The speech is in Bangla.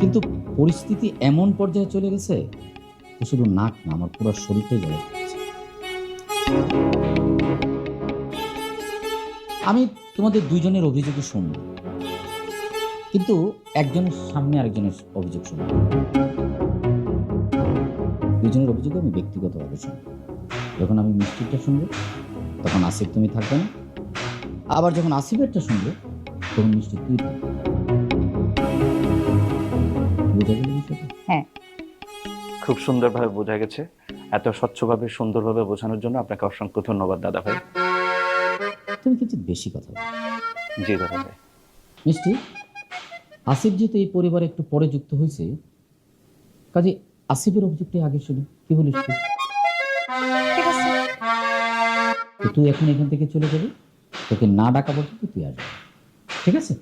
কিন্তু পরিস্থিতি এমন পর্যায়ে চলে গেছে যে শুধু নাক না, আমার পুরো শরীরটাই জ্বলে যাচ্ছে। আমি তোমাদের দুইজনের অভিযোগই শুনব, কিন্তু একজনের সামনে আরেকজনের অভিযোগ শুনব। দুজনের অভিযোগ আমি ব্যক্তিগতভাবে শুনব। যখন আমি মিষ্টিরটা শুনবো তখন আসিফ তুমি থাকবে না, আবার যখন আসিফেরটা শুনবো তখন মিষ্টি তুই থাকবে। বুঝা গেল বিষয়টা? হ্যাঁ। খুব সুন্দরভাবে বোঝা গেছে। এত স্বচ্ছভাবে সুন্দরভাবে বোঝানোর জন্য আপনাকে অসংখ্য ধন্যবাদ দাদা ভাই। তুমি কিছু বেশি কথা বলো। জি দাদা ভাই। মিষ্টি, আসিফ যেহেতু এই পরিবারে একটু পরে যুক্ত হয়েছে, কাজে আসিফের অভিযোগটাই আগে শুনি। কি বলিস তুই? ঠিক আছে। তো তুই এখন এখান থেকে চলে যাবি, তোকে না ডাকা পর্যন্ত তুই আসবি, ঠিক আছে?